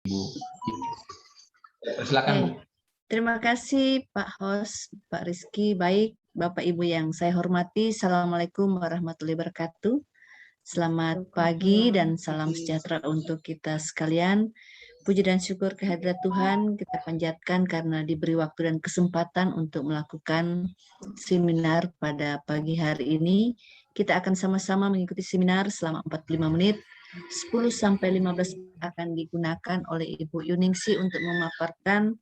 Bu. Silakan, Bu. Terima kasih Pak Host, Pak Rizky. Baik, Bapak Ibu yang saya hormati, Assalamualaikum warahmatullahi wabarakatuh. Selamat pagi dan salam sejahtera untuk kita sekalian. Puji dan syukur kehadirat Tuhan kita panjatkan karena diberi waktu dan kesempatan untuk melakukan seminar pada pagi hari ini. Kita akan sama-sama mengikuti seminar selama 45 menit. 10-15 akan digunakan oleh Ibu Yuningsi untuk memaparkan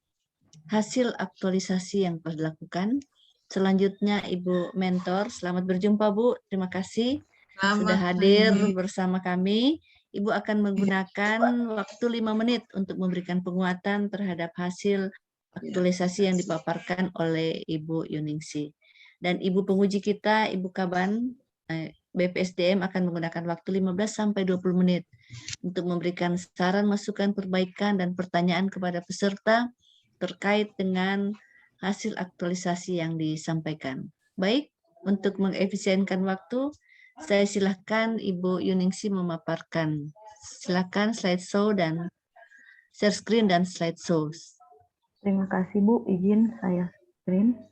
hasil aktualisasi yang telah dilakukan. Selanjutnya Ibu Mentor, selamat berjumpa Bu. Terima kasih sudah hadir bersama kami. Ibu akan menggunakan waktu 5 menit untuk memberikan penguatan terhadap hasil aktualisasi yang dipaparkan oleh Ibu Yuningsi. Dan Ibu penguji kita, Ibu Kaban, BPSDM akan menggunakan waktu 15-20 menit untuk memberikan saran, masukan, perbaikan, dan pertanyaan kepada peserta terkait dengan hasil aktualisasi yang disampaikan. Baik, untuk mengefisienkan waktu, saya silakan Ibu Yuningsi memaparkan. Silakan slideshow dan share screen dan slideshow. Terima kasih Bu, izin saya screen.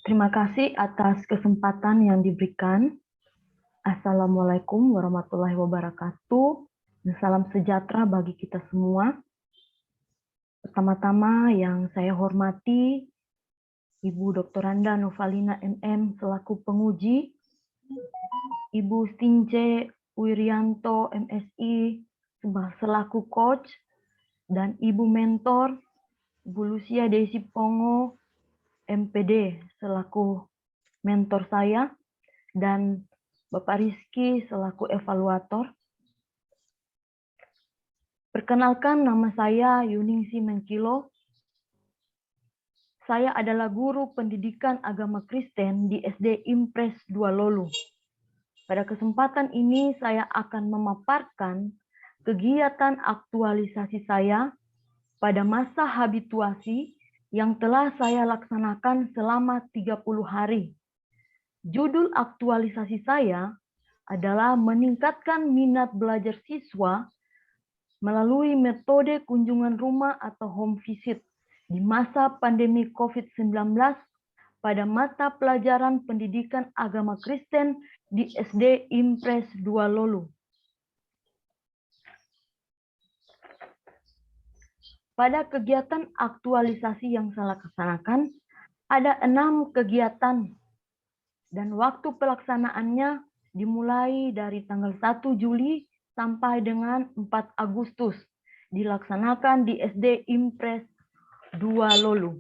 Terima kasih atas kesempatan yang diberikan. Assalamualaikum warahmatullahi wabarakatuh. Salam sejahtera bagi kita semua. Pertama-tama yang saya hormati Ibu Dr. Randa Novalina MM selaku penguji, Ibu Stince Wirianto MSI selaku coach, dan Ibu Mentor, Ibu Lucia Desi Pongo MPD selaku mentor saya, dan Bapak Rizky selaku evaluator. Perkenalkan, nama saya Yuningsi Menkilo. Saya adalah guru pendidikan agama Kristen di SD Impres 2 Lolu. Pada kesempatan ini saya akan memaparkan kegiatan aktualisasi saya pada masa habituasi yang telah saya laksanakan selama 30 hari. Judul aktualisasi saya adalah meningkatkan minat belajar siswa melalui metode kunjungan rumah atau home visit di masa pandemi COVID-19 pada mata pelajaran pendidikan agama Kristen di SD Impres 2 Lolu. Pada kegiatan aktualisasi yang saya laksanakan, ada 6 kegiatan dan waktu pelaksanaannya dimulai dari tanggal 1 Juli sampai dengan 4 Agustus, dilaksanakan di SD Impres 2 Lolu.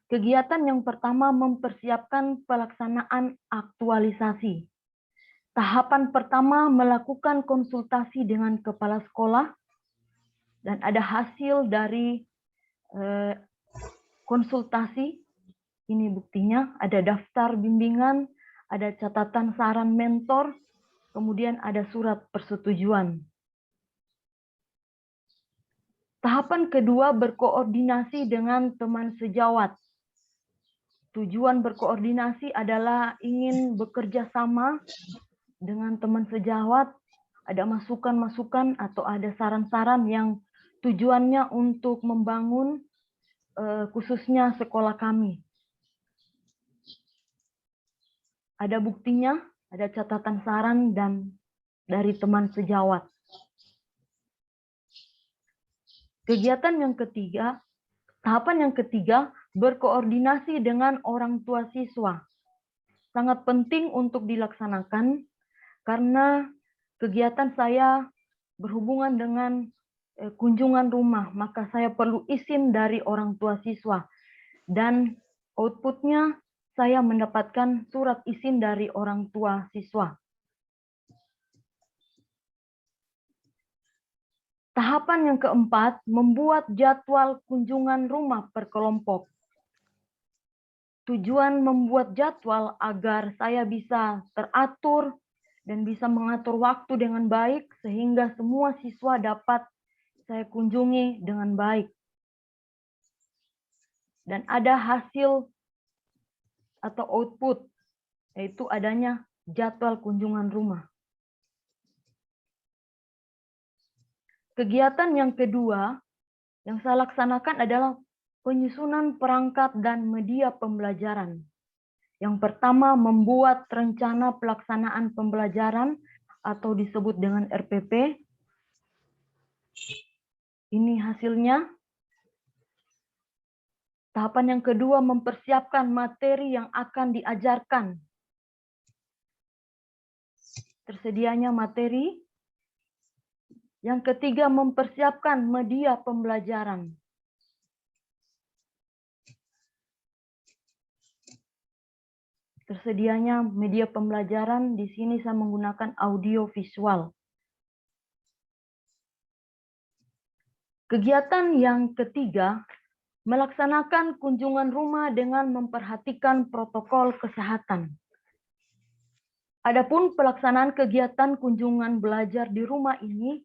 Kegiatan yang pertama mempersiapkan pelaksanaan aktualisasi. Tahapan pertama melakukan konsultasi dengan kepala sekolah dan ada hasil dari konsultasi. Ini buktinya, ada daftar bimbingan, ada catatan saran mentor, kemudian ada surat persetujuan. Tahapan kedua berkoordinasi dengan teman sejawat. Tujuan berkoordinasi adalah ingin bekerja sama dengan teman sejawat, ada masukan-masukan atau ada saran-saran yang tujuannya untuk membangun khususnya sekolah kami. Ada buktinya, ada catatan saran dan dari teman sejawat. Kegiatan yang ketiga, tahapan yang ketiga, berkoordinasi dengan orang tua siswa. Sangat penting untuk dilaksanakan karena kegiatan saya berhubungan dengan kunjungan rumah, maka saya perlu izin dari orang tua siswa. Dan outputnya saya mendapatkan surat izin dari orang tua siswa. Tahapan yang keempat, membuat jadwal kunjungan rumah per kelompok. Tujuan membuat jadwal agar saya bisa teratur dan bisa mengatur waktu dengan baik sehingga semua siswa dapat saya kunjungi dengan baik. Dan ada hasil atau output, yaitu adanya jadwal kunjungan rumah. Kegiatan yang kedua yang saya laksanakan adalah penyusunan perangkat dan media pembelajaran. Yang pertama, membuat rencana pelaksanaan pembelajaran atau disebut dengan RPP. Ini hasilnya. Tahapan yang kedua, mempersiapkan materi yang akan diajarkan. Tersedianya materi. Yang ketiga, mempersiapkan media pembelajaran. Tersedianya media pembelajaran, di sini saya menggunakan audio visual. Kegiatan yang ketiga, melaksanakan kunjungan rumah dengan memperhatikan protokol kesehatan. Adapun pelaksanaan kegiatan kunjungan belajar di rumah ini,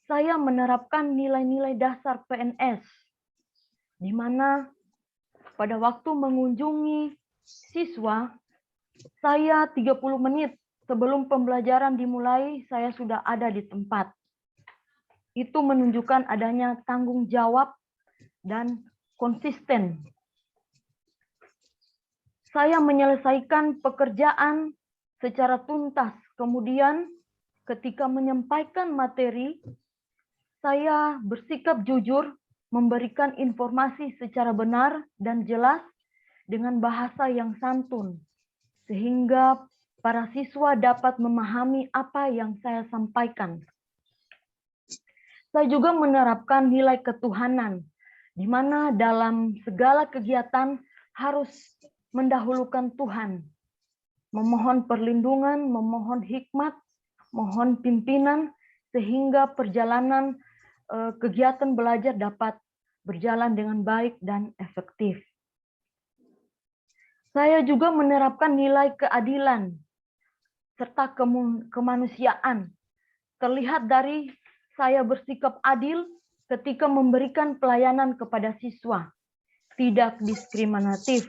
saya menerapkan nilai-nilai dasar PNS, di mana pada waktu mengunjungi siswa, saya 30 menit sebelum pembelajaran dimulai, saya sudah ada di tempat. Itu menunjukkan adanya tanggung jawab dan konsisten. Saya menyelesaikan pekerjaan secara tuntas. Kemudian ketika menyampaikan materi, saya bersikap jujur, memberikan informasi secara benar dan jelas dengan bahasa yang santun, sehingga para siswa dapat memahami apa yang saya sampaikan. Saya juga menerapkan nilai ketuhanan, di mana dalam segala kegiatan harus mendahulukan Tuhan, memohon perlindungan, memohon hikmat, mohon pimpinan, sehingga perjalanan kegiatan belajar dapat berjalan dengan baik dan efektif. Saya juga menerapkan nilai keadilan serta kemanusiaan. Terlihat dari saya bersikap adil ketika memberikan pelayanan kepada siswa, tidak diskriminatif.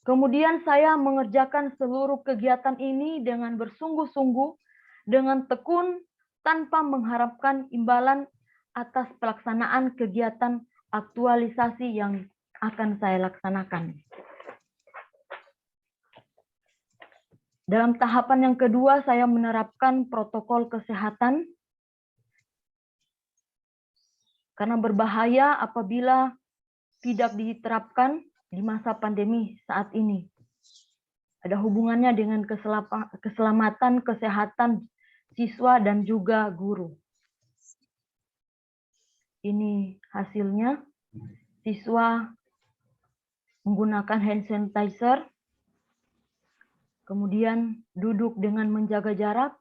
Kemudian saya mengerjakan seluruh kegiatan ini dengan bersungguh-sungguh, dengan tekun, tanpa mengharapkan imbalan atas pelaksanaan kegiatan aktualisasi yang akan saya laksanakan. Dalam tahapan yang kedua, saya menerapkan protokol kesehatan, karena berbahaya apabila tidak diterapkan di masa pandemi saat ini. Ada hubungannya dengan keselamatan, kesehatan siswa dan juga guru. Ini hasilnya, siswa menggunakan hand sanitizer, kemudian duduk dengan menjaga jarak,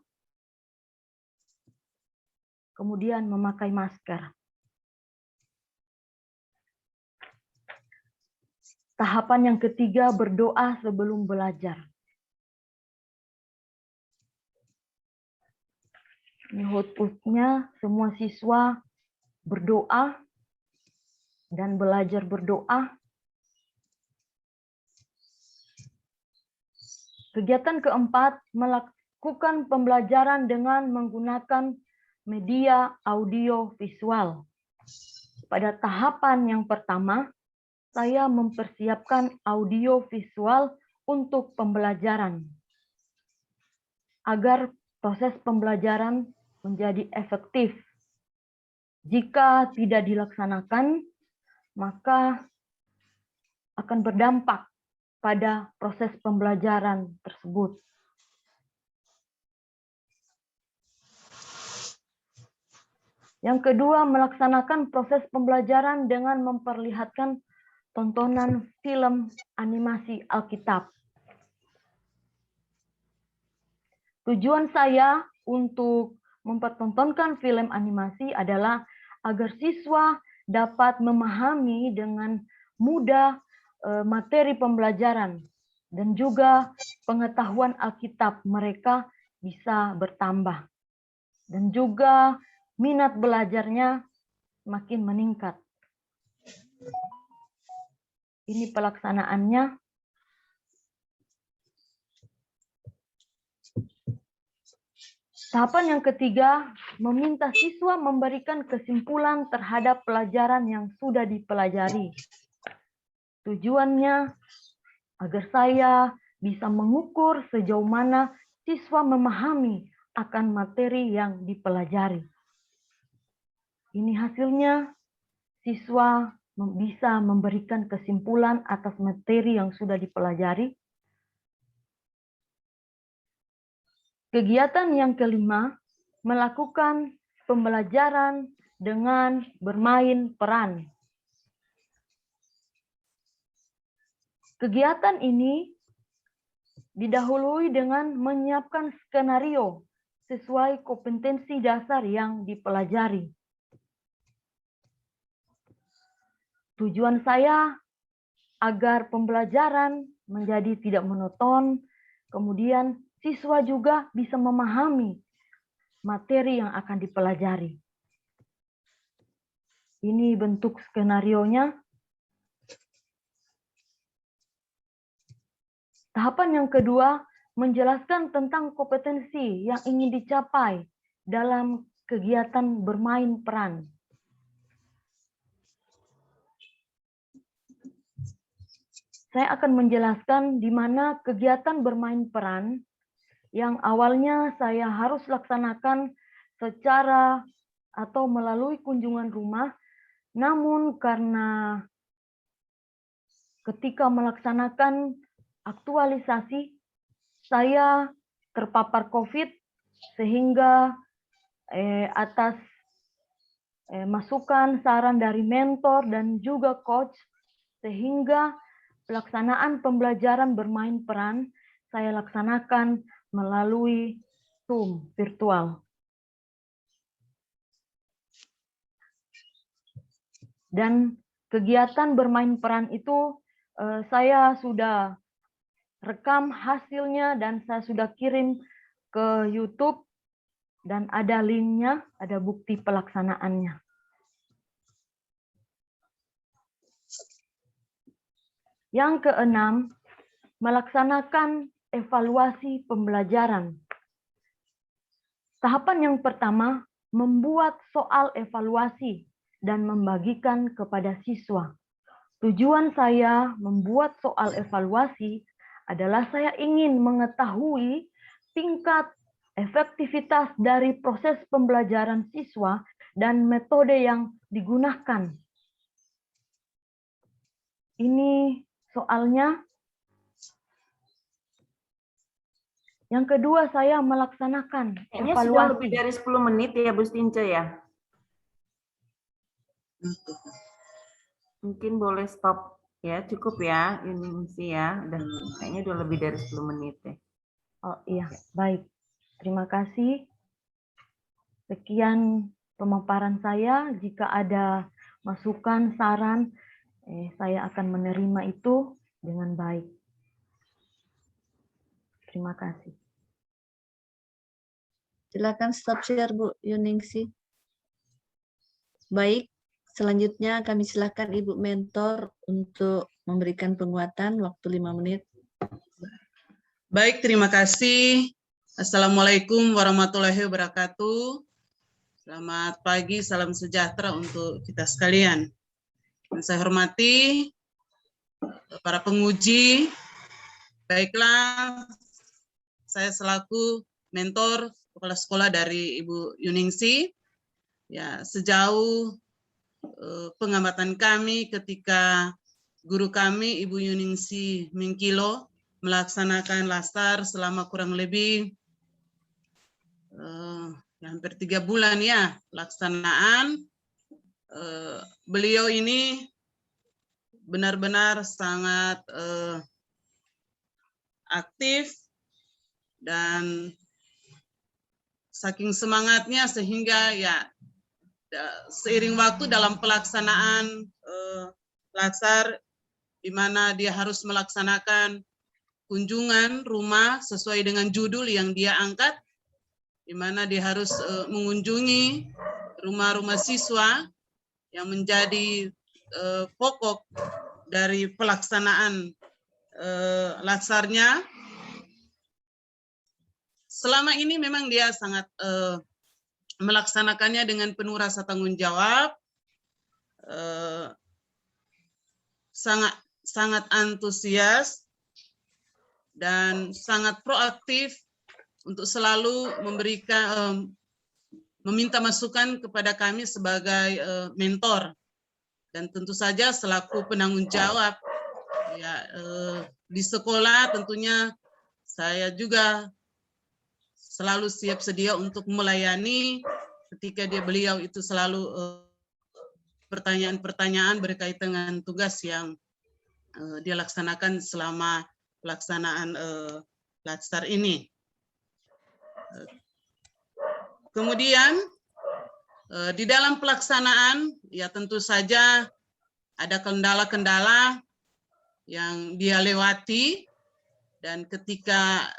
kemudian memakai masker. Tahapan yang ketiga, berdoa sebelum belajar. Ini outputnya, semua siswa berdoa dan belajar berdoa. Kegiatan keempat, melakukan pembelajaran dengan menggunakan media audio visual. Pada tahapan yang pertama, saya mempersiapkan audio visual untuk pembelajaran agar proses pembelajaran menjadi efektif. Jika tidak dilaksanakan, maka akan berdampak pada proses pembelajaran tersebut. Yang kedua, melaksanakan proses pembelajaran dengan memperlihatkan tontonan film animasi Alkitab. Tujuan saya untuk mempertontonkan film animasi adalah agar siswa dapat memahami dengan mudah materi pembelajaran dan juga pengetahuan Alkitab mereka bisa bertambah dan juga minat belajarnya makin meningkat. Ini pelaksanaannya. Tahapan yang ketiga, meminta siswa memberikan kesimpulan terhadap pelajaran yang sudah dipelajari. Tujuannya agar saya bisa mengukur sejauh mana siswa memahami akan materi yang dipelajari. Ini hasilnya, siswa bisa memberikan kesimpulan atas materi yang sudah dipelajari. Kegiatan yang kelima, melakukan pembelajaran dengan bermain peran. Kegiatan ini didahului dengan menyiapkan skenario sesuai kompetensi dasar yang dipelajari. Tujuan saya agar pembelajaran menjadi tidak monoton, kemudian siswa juga bisa memahami materi yang akan dipelajari. Ini bentuk skenarionya. Tahapan yang kedua, menjelaskan tentang kompetensi yang ingin dicapai dalam kegiatan bermain peran. Saya akan menjelaskan di mana kegiatan bermain peran yang awalnya saya harus laksanakan secara atau melalui kunjungan rumah, namun karena ketika melaksanakan aktualisasi, saya terpapar COVID sehingga atas masukan saran dari mentor dan juga coach, sehingga pelaksanaan pembelajaran bermain peran saya laksanakan melalui Zoom virtual. Dan kegiatan bermain peran itu saya sudah rekam hasilnya dan saya sudah kirim ke YouTube dan ada linknya, ada bukti pelaksanaannya. Yang keenam, melaksanakan evaluasi pembelajaran. Tahapan yang pertama, membuat soal evaluasi dan membagikan kepada siswa. Tujuan saya membuat soal evaluasi adalah saya ingin mengetahui tingkat efektivitas dari proses pembelajaran siswa dan metode yang digunakan. Ini soalnya. Yang kedua, saya melaksanakan Kayaknya evaluasi. sudah lebih dari 10 menit ya, Bu Stince ya? Mungkin boleh stop ya, cukup ya ini mesti ya. Dan kayaknya udah lebih dari 10 menit ya. Oh iya, baik. Terima kasih. Sekian pemaparan saya. Jika ada masukan, saran, saya akan menerima itu dengan baik. Terima kasih. Silakan stop share Bu Yuningsi. Baik, selanjutnya kami silakan Ibu Mentor untuk memberikan penguatan waktu 5 menit. Baik, terima kasih. Assalamualaikum warahmatullahi wabarakatuh. Selamat pagi, salam sejahtera untuk kita sekalian. Yang saya hormati para penguji, baiklah saya selaku mentor kepala sekolah dari Ibu Yuningsi, ya sejauh pengamatan kami ketika guru kami Ibu Yuningsi Mingkilo melaksanakan lasar selama kurang lebih hampir 3 bulan ya pelaksanaan. Beliau ini benar-benar sangat aktif dan saking semangatnya sehingga ya seiring waktu dalam pelaksanaan latsar, di mana dia harus melaksanakan kunjungan rumah sesuai dengan judul yang dia angkat, di mana dia harus mengunjungi rumah-rumah siswa yang menjadi pokok dari pelaksanaan latsarnya. Selama ini memang dia sangat melaksanakannya dengan penuh rasa tanggung jawab, sangat antusias dan sangat proaktif untuk selalu meminta masukan kepada kami sebagai mentor, dan tentu saja selaku penanggung jawab ya, di sekolah tentunya saya juga selalu siap sedia untuk melayani ketika beliau itu selalu pertanyaan-pertanyaan berkaitan dengan tugas yang dia laksanakan selama pelaksanaan latsar ini. Kemudian di dalam pelaksanaan ya tentu saja ada kendala-kendala yang dia lewati, dan ketika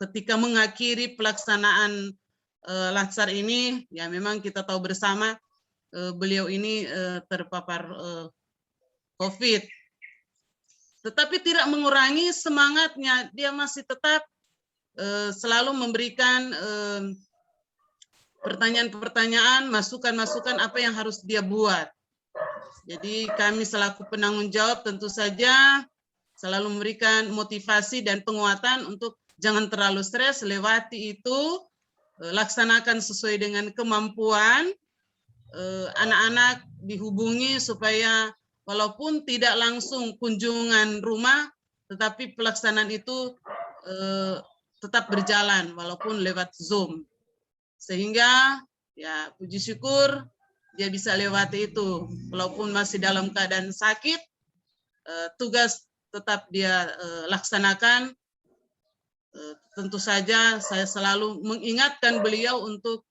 ketika mengakhiri pelaksanaan latsar ini, ya memang kita tahu bersama beliau ini terpapar COVID. Tetapi tidak mengurangi semangatnya, dia masih tetap selalu memberikan pertanyaan-pertanyaan, masukan-masukan apa yang harus dia buat. Jadi kami selaku penanggung jawab tentu saja selalu memberikan motivasi dan penguatan untuk jangan terlalu stres, lewati itu, laksanakan sesuai dengan kemampuan, anak-anak dihubungi supaya walaupun tidak langsung kunjungan rumah, tetapi pelaksanaan itu tetap berjalan walaupun lewat Zoom. Sehingga ya puji syukur dia bisa lewati itu, walaupun masih dalam keadaan sakit, tugas tetap dia laksanakan. Tentu saja saya selalu mengingatkan beliau untuk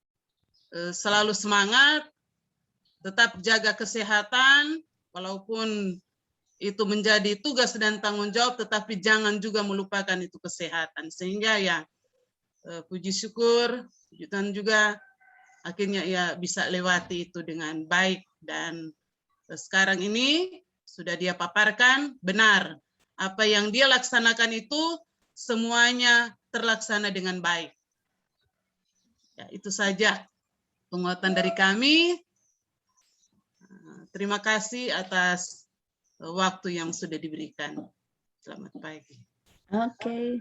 selalu semangat, tetap jaga kesehatan, walaupun itu menjadi tugas dan tanggung jawab, tetapi jangan juga melupakan itu kesehatan. Sehingga ya puji syukur, puji Tuhan juga akhirnya ya bisa lewati itu dengan baik, dan sekarang ini sudah dia paparkan benar apa yang dia laksanakan itu semuanya terlaksana dengan baik. Ya, itu saja penguatan dari kami. Terima kasih atas waktu yang sudah diberikan. Selamat pagi. Oke.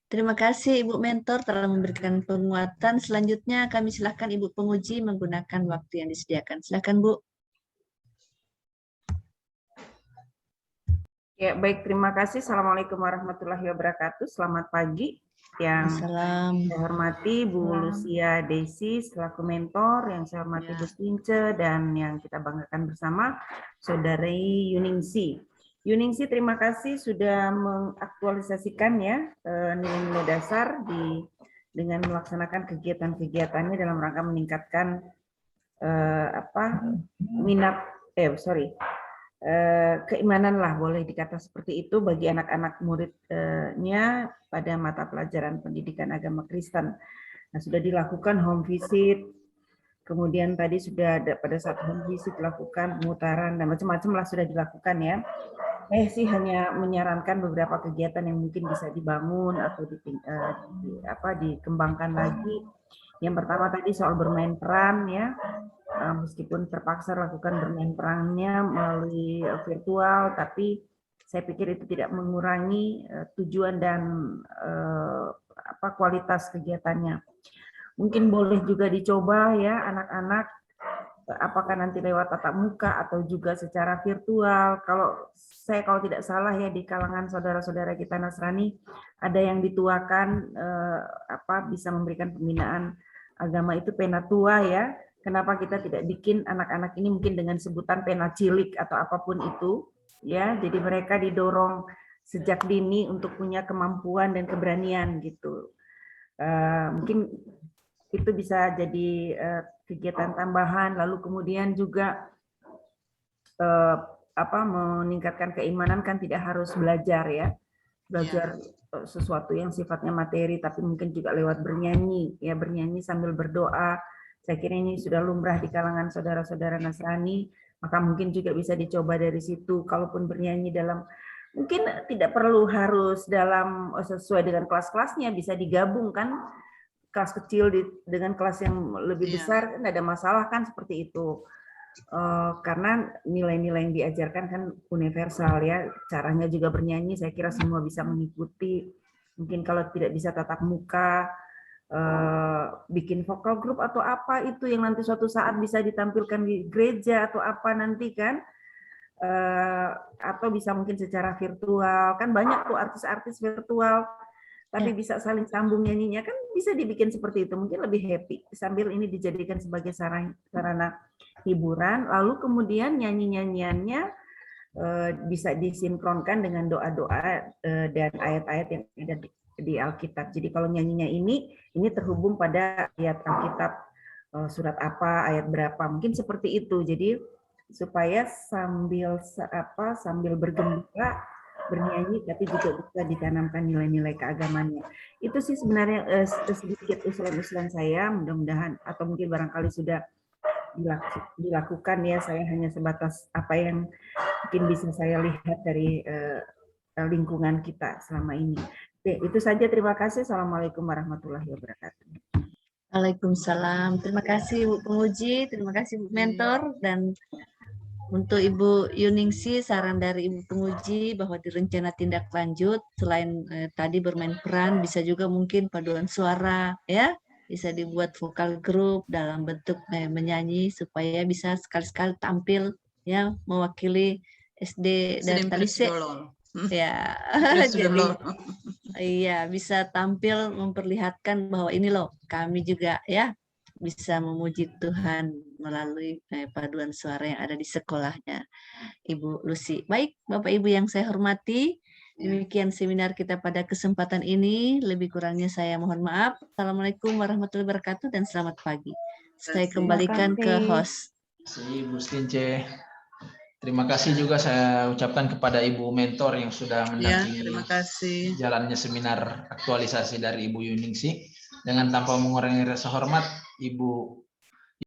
Terima kasih Ibu Mentor telah memberikan penguatan. Selanjutnya kami silakan Ibu Penguji menggunakan waktu yang disediakan. Silakan Bu. Ya, baik, terima kasih. Assalamualaikum warahmatullahi wabarakatuh. Selamat pagi. Yang saya hormati Bu Lucia Desi selaku mentor, yang saya hormati Bu Tince, dan yang kita banggakan bersama Saudari Yuningsi. Yuningsi, terima kasih sudah mengaktualisasikan ya nilai-nilai dasar dengan melaksanakan kegiatan-kegiatannya dalam rangka meningkatkan keimanan lah, boleh dikata seperti itu, bagi anak-anak muridnya pada mata pelajaran pendidikan agama Kristen. Nah, sudah dilakukan home visit, kemudian tadi sudah ada pada saat home visit dilakukan pemutaran dan macam-macam lah sudah dilakukan ya. Sih hanya menyarankan beberapa kegiatan yang mungkin bisa dibangun atau dikembangkan lagi. Yang pertama tadi soal bermain peran ya, meskipun terpaksa lakukan bermain perannya melalui virtual, tapi saya pikir itu tidak mengurangi tujuan dan kualitas kegiatannya. Mungkin boleh juga dicoba ya anak-anak, apakah nanti lewat tatap muka atau juga secara virtual. Kalau tidak salah ya, di kalangan saudara-saudara kita Nasrani ada yang dituakan bisa memberikan pembinaan agama itu pena tua ya. Kenapa kita tidak bikin anak-anak ini mungkin dengan sebutan pena cilik atau apapun itu ya. Jadi mereka didorong sejak dini untuk punya kemampuan dan keberanian gitu. Mungkin itu bisa jadi kegiatan tambahan. Lalu kemudian juga meningkatkan keimanan kan tidak harus belajar ya, belajar sesuatu yang sifatnya materi, tapi mungkin juga lewat bernyanyi ya, bernyanyi sambil berdoa. Saya kira ini sudah lumrah di kalangan saudara-saudara Nasrani, maka mungkin juga bisa dicoba dari situ. Kalaupun bernyanyi dalam, mungkin tidak perlu harus dalam sesuai dengan kelas-kelasnya, bisa digabungkan kelas kecil dengan kelas yang lebih besar, kan ada masalah kan seperti itu. Karena nilai-nilai yang diajarkan kan universal ya, caranya juga bernyanyi, saya kira semua bisa mengikuti. Mungkin kalau tidak bisa tatap muka, bikin vokal grup atau apa itu yang nanti suatu saat bisa ditampilkan di gereja atau apa nanti kan, atau bisa mungkin secara virtual, kan banyak tuh artis-artis virtual, tapi bisa saling sambung nyanyinya, kan bisa dibikin seperti itu, mungkin lebih happy sambil ini dijadikan sebagai sarana hiburan. Lalu kemudian nyanyi-nyanyiannya bisa disinkronkan dengan doa-doa dan ayat-ayat yang ada di Alkitab. Jadi kalau nyanyinya ini terhubung pada ayat Alkitab, surat apa, ayat berapa, mungkin seperti itu. Jadi supaya sambil bergembira bernyanyi, tapi juga bisa ditanamkan nilai-nilai keagamannya. Itu sih sebenarnya sedikit usulan-usulan saya, mudah-mudahan atau mungkin barangkali sudah dilakukan ya. Saya hanya sebatas apa yang mungkin bisa saya lihat dari lingkungan kita selama ini. Oke, itu saja, terima kasih. Assalamualaikum warahmatullahi wabarakatuh. Waalaikumsalam. Terima kasih Bu Penguji, terima kasih Bu Mentor, dan untuk Ibu Yuningsi, saran dari Ibu Penguji bahwa di rencana tindak lanjut selain tadi bermain peran, bisa juga mungkin paduan suara ya, bisa dibuat vokal grup dalam bentuk menyanyi supaya bisa sekali-sekali tampil ya, mewakili SD dan Talise ya. Jadi iya, bisa tampil memperlihatkan bahwa ini loh kami juga ya bisa memuji Tuhan melalui paduan suara yang ada di sekolahnya Ibu Lucy. Baik, Bapak Ibu yang saya hormati, demikian seminar kita pada kesempatan ini. Lebih kurangnya saya mohon maaf. Assalamualaikum warahmatullahi wabarakatuh dan selamat pagi. Saya kembalikan ke host. Ibu Stince. Terima kasih juga saya ucapkan kepada Ibu Mentor yang sudah mendampingi jalannya seminar aktualisasi dari Ibu Yuningsi. Dengan tanpa mengurangi rasa hormat, Ibu